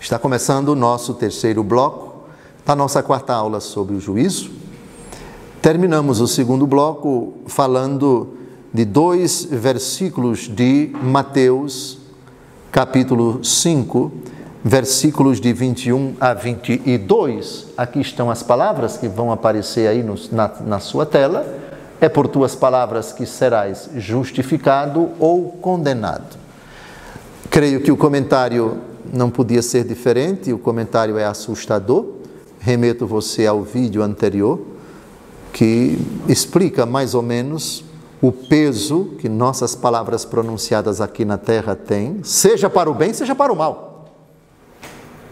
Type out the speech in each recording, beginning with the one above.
Está começando o nosso terceiro bloco da nossa quarta aula sobre o juízo. Terminamos o segundo bloco falando de 2 versículos de Mateus, capítulo 5, versículos de 21 a 22. Aqui estão as palavras que vão aparecer aí na sua tela. É por tuas palavras que serás justificado ou condenado. Creio que o comentário não podia ser diferente, o comentário é assustador. Remeto você ao vídeo anterior, que explica mais ou menos o peso que nossas palavras pronunciadas aqui na terra têm, seja para o bem, seja para o mal.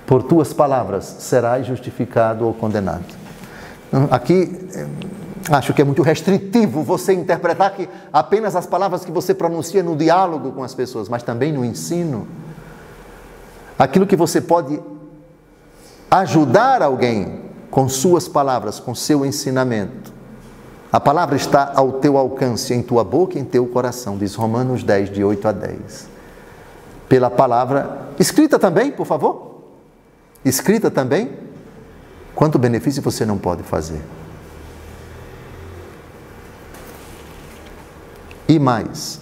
Por tuas palavras serás justificado ou condenado. Aqui, acho que é muito restritivo você interpretar que apenas as palavras que você pronuncia no diálogo com as pessoas, mas também no ensino. Aquilo que você pode ajudar alguém com suas palavras, com seu ensinamento. A palavra está ao teu alcance, em tua boca e em teu coração, diz Romanos 10, de 8 a 10. Pela palavra, escrita também, por favor. Escrita também. Quanto benefício você não pode fazer. E mais,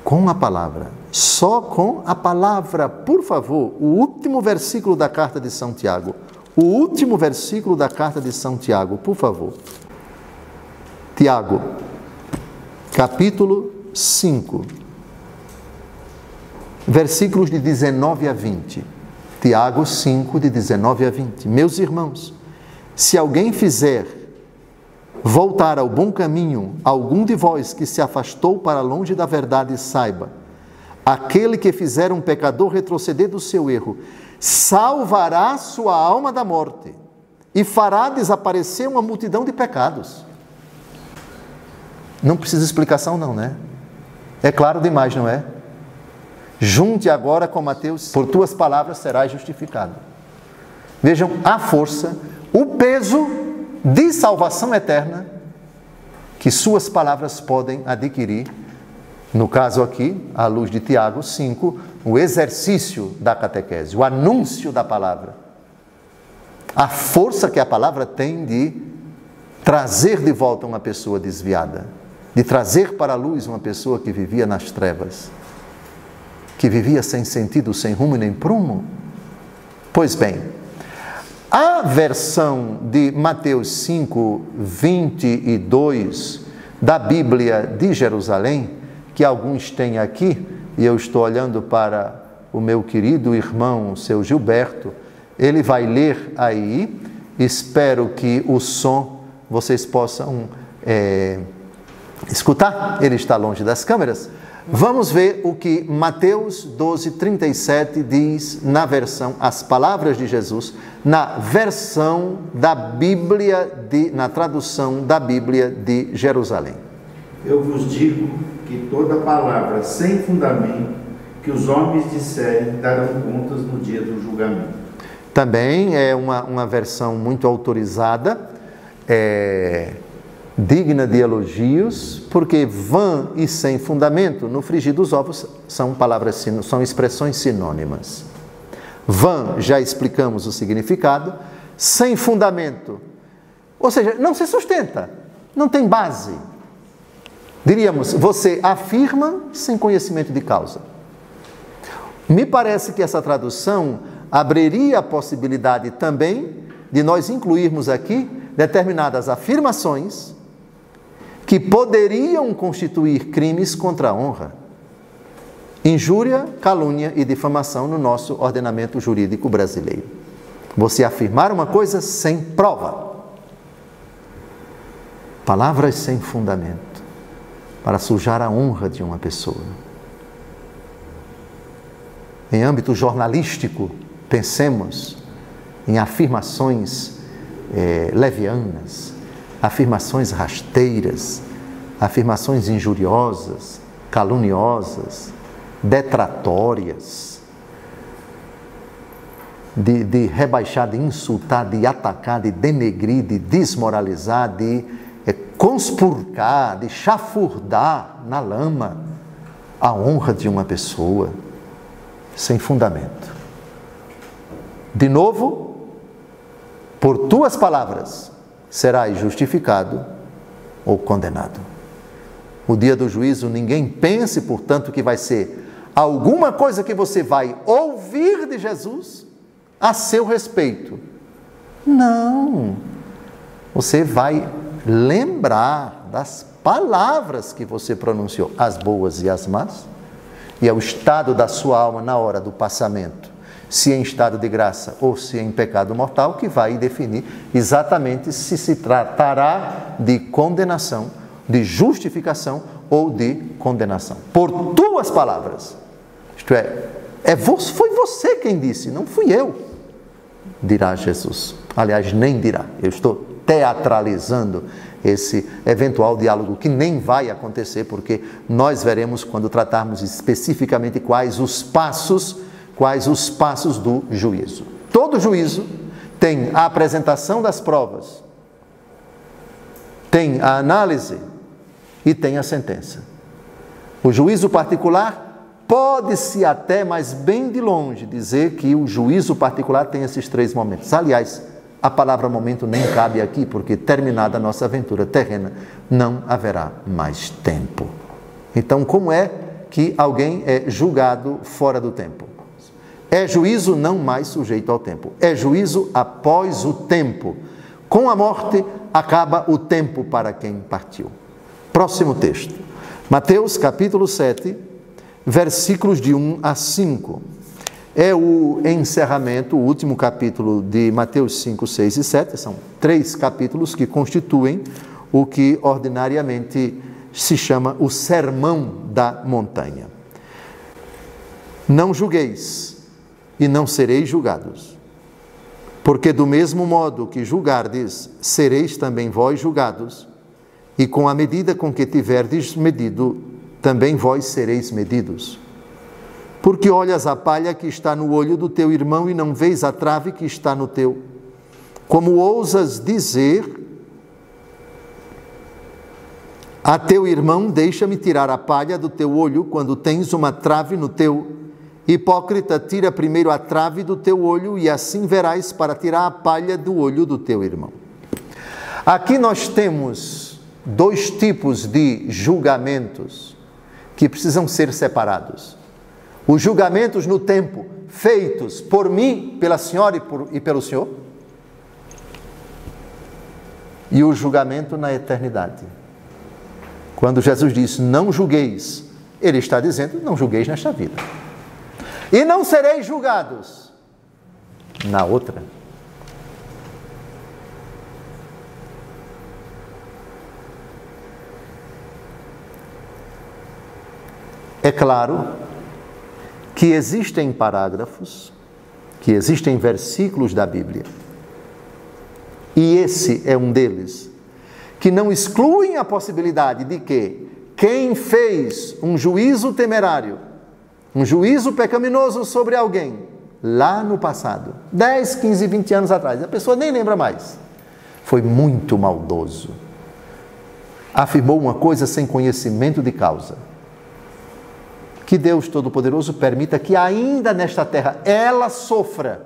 com a palavra, só com a palavra, por favor, o último versículo da carta de São Tiago. O último versículo da carta de São Tiago, por favor. Tiago, capítulo 5, versículos de 19 a 20. Tiago 5, de 19 a 20. Meus irmãos, se alguém fizer voltar ao bom caminho algum de vós que se afastou para longe da verdade, saiba, aquele que fizer um pecador retroceder do seu erro, salvará sua alma da morte e fará desaparecer uma multidão de pecados. Não precisa explicação não, né? É claro demais, não é? Junte agora com Mateus, por tuas palavras serás justificado. Vejam a força, o peso de salvação eterna que suas palavras podem adquirir. No caso aqui, à luz de Tiago 5, o exercício da catequese, o anúncio da palavra. A força que a palavra tem de trazer de volta uma pessoa desviada, de trazer para a luz uma pessoa que vivia nas trevas, que vivia sem sentido, sem rumo nem prumo. Pois bem, a versão de Mateus 5, 22 da Bíblia de Jerusalém, que alguns têm aqui, e eu estou olhando para o meu querido irmão, o seu Gilberto, ele vai ler aí, espero que o som vocês possam escutar, ele está longe das câmeras. Vamos ver o que Mateus 12, 37 diz na versão, as palavras de Jesus, na versão da Bíblia, na tradução da Bíblia de Jerusalém. Eu vos digo que toda palavra sem fundamento que os homens disserem darão contas no dia do julgamento. Também é uma versão muito autorizada, digna de elogios, porque vã e sem fundamento, no frigir dos ovos, são expressões sinônimas. Vã, já explicamos o significado, sem fundamento, ou seja, não se sustenta, não tem base. Diríamos, você afirma sem conhecimento de causa. Me parece que essa tradução abriria a possibilidade também de nós incluirmos aqui determinadas afirmações que poderiam constituir crimes contra a honra. Injúria, calúnia e difamação no nosso ordenamento jurídico brasileiro. Você afirmar uma coisa sem prova. Palavras sem fundamento, para sujar a honra de uma pessoa. Em âmbito jornalístico, pensemos em afirmações levianas, afirmações rasteiras, afirmações injuriosas, caluniosas, detratórias, de rebaixar, de insultar, de atacar, de denegrir, de desmoralizar, de conspurcar, de chafurdar na lama a honra de uma pessoa sem fundamento. De novo, por tuas palavras serás justificado ou condenado. O dia do juízo, ninguém pense, portanto, que vai ser alguma coisa que você vai ouvir de Jesus a seu respeito. Não. Você vai lembrar das palavras que você pronunciou, as boas e as más, e é o estado da sua alma na hora do passamento, se em estado de graça ou se em pecado mortal, que vai definir exatamente se tratará de condenação, de justificação ou de condenação. Por tuas palavras. Isto é, foi você quem disse, não fui eu, dirá Jesus. Aliás, nem dirá. Eu estou teatralizando esse eventual diálogo que nem vai acontecer, porque nós veremos quando tratarmos especificamente quais os passos do juízo. Todo juízo tem a apresentação das provas, tem a análise e tem a sentença. O juízo particular pode-se até, mas bem de longe, dizer que o juízo particular tem esses três momentos. Aliás, a palavra momento nem cabe aqui, porque terminada a nossa aventura terrena, não haverá mais tempo. Então, como é que alguém é julgado fora do tempo? É juízo não mais sujeito ao tempo. É juízo após o tempo. Com a morte, acaba o tempo para quem partiu. Próximo texto. Mateus capítulo 7, versículos de 1 a 5. É o encerramento, o último capítulo de Mateus 5, 6 e 7. São 3 capítulos que constituem o que ordinariamente se chama o Sermão da Montanha. Não julgueis e não sereis julgados, porque do mesmo modo que julgardes, sereis também vós julgados, e com a medida com que tiverdes medido, também vós sereis medidos. Porque olhas a palha que está no olho do teu irmão e não vês a trave que está no teu? Como ousas dizer a teu irmão, deixa-me tirar a palha do teu olho, quando tens uma trave no teu? Hipócrita, tira primeiro a trave do teu olho, e assim verás para tirar a palha do olho do teu irmão. Aqui nós temos 2 tipos de julgamentos que precisam ser separados. Os julgamentos no tempo, feitos por mim, pela senhora e pelo senhor, e o julgamento na eternidade. Quando Jesus diz, não julgueis, ele está dizendo, não julgueis nesta vida. E não sereis julgados na outra. É claro que existem parágrafos, que existem versículos da Bíblia, e esse é um deles, que não excluem a possibilidade de que quem fez um juízo temerário, um juízo pecaminoso sobre alguém, lá no passado, 10, 15, 20 anos atrás, a pessoa nem lembra mais, foi muito maldoso, afirmou uma coisa sem conhecimento de causa, que Deus Todo-Poderoso permita que ainda nesta terra ela sofra,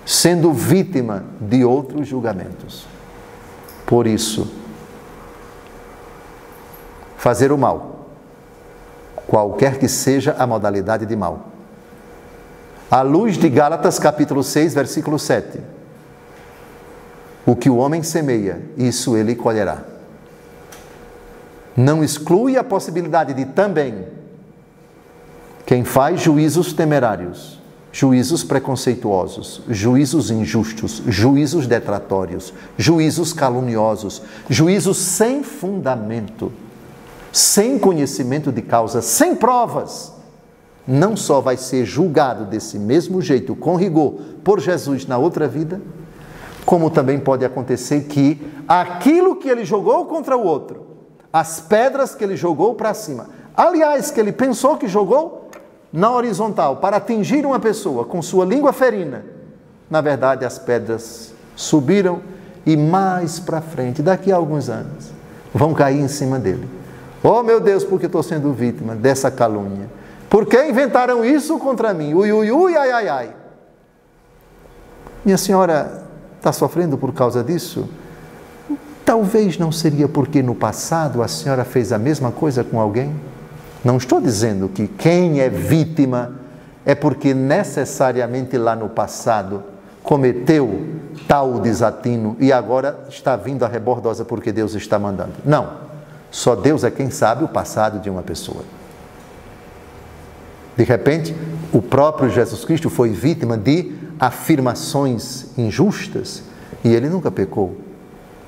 sendo vítima de outros julgamentos. Por isso, fazer o mal, qualquer que seja a modalidade de mal. À luz de Gálatas capítulo 6, versículo 7. O que o homem semeia, isso ele colherá. Não exclui a possibilidade de também quem faz juízos temerários, juízos preconceituosos, juízos injustos, juízos detratórios, juízos caluniosos, juízos sem fundamento, sem conhecimento de causa, sem provas, não só vai ser julgado desse mesmo jeito, com rigor, por Jesus na outra vida, como também pode acontecer que aquilo que ele jogou contra o outro, as pedras que ele jogou para cima, aliás, que ele pensou que jogou na horizontal para atingir uma pessoa com sua língua ferina, na verdade as pedras subiram e mais para frente, daqui a alguns anos, vão cair em cima dele. Oh meu Deus, porque estou sendo vítima dessa calúnia? Por que inventaram isso contra mim? Ui, ui, ui, ai, ai, ai. Minha senhora está sofrendo por causa disso? Talvez não seria porque no passado a senhora fez a mesma coisa com alguém? Não estou dizendo que quem é vítima é porque necessariamente lá no passado cometeu tal desatino e agora está vindo a rebordosa porque Deus está mandando. Não, só Deus é quem sabe o passado de uma pessoa. De repente, o próprio Jesus Cristo foi vítima de afirmações injustas e ele nunca pecou.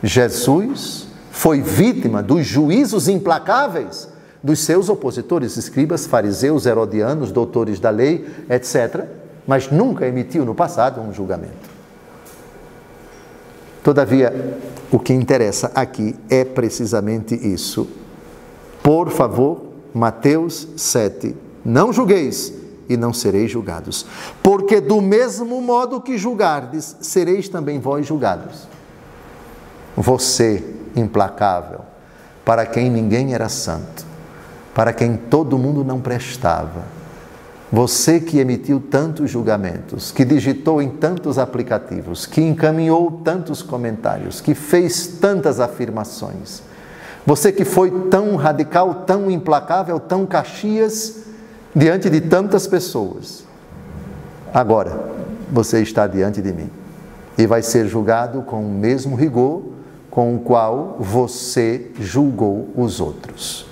Jesus foi vítima dos juízos implacáveis dos seus opositores, escribas, fariseus, herodianos, doutores da lei, etc., mas nunca emitiu no passado um julgamento. Todavia, o que interessa aqui é precisamente isso. Por favor, Mateus 7, não julgueis e não sereis julgados, porque do mesmo modo que julgardes, sereis também vós julgados. Você, implacável, para quem ninguém era santo, para quem todo mundo não prestava, você que emitiu tantos julgamentos, que digitou em tantos aplicativos, que encaminhou tantos comentários, que fez tantas afirmações, você que foi tão radical, tão implacável, tão Caxias, diante de tantas pessoas, agora você está diante de mim e vai ser julgado com o mesmo rigor com o qual você julgou os outros.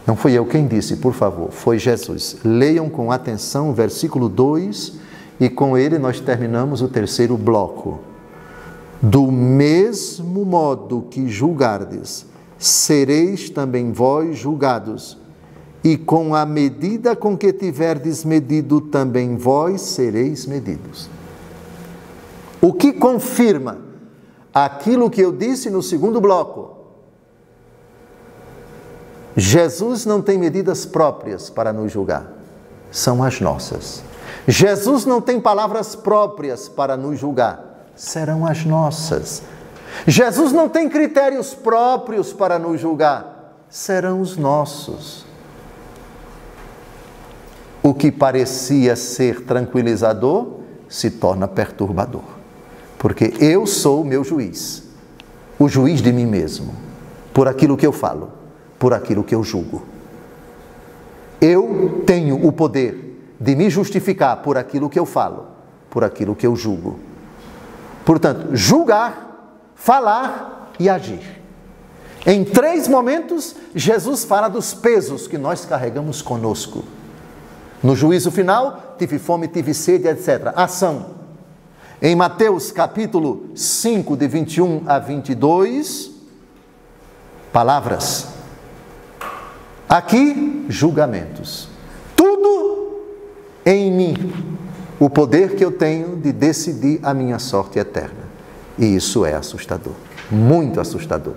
Não fui eu quem disse, por favor, foi Jesus. Leiam com atenção o versículo 2 e com ele nós terminamos o terceiro bloco. Do mesmo modo que julgardes, sereis também vós julgados, e com a medida com que tiverdes medido, também vós sereis medidos. O que confirma aquilo que eu disse no segundo bloco. Jesus não tem medidas próprias para nos julgar, são as nossas. Jesus não tem palavras próprias para nos julgar, serão as nossas. Jesus não tem critérios próprios para nos julgar, serão os nossos. O que parecia ser tranquilizador se torna perturbador. Porque eu sou o meu juiz, o juiz de mim mesmo, por aquilo que eu falo, por aquilo que eu julgo. Eu tenho o poder de me justificar por aquilo que eu falo, por aquilo que eu julgo. Portanto, julgar, falar e agir. Em 3 momentos, Jesus fala dos pesos que nós carregamos conosco. No juízo final, tive fome, tive sede, etc. Ação. Em Mateus capítulo 5, de 21 a 22, palavras. Aqui, julgamentos. Tudo em mim. O poder que eu tenho de decidir a minha sorte eterna. E isso é assustador. Muito assustador.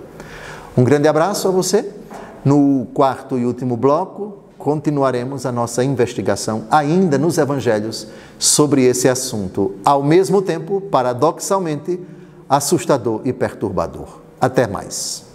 Um grande abraço a você. No 4º e último bloco, continuaremos a nossa investigação ainda nos evangelhos sobre esse assunto, ao mesmo tempo, paradoxalmente, assustador e perturbador. Até mais.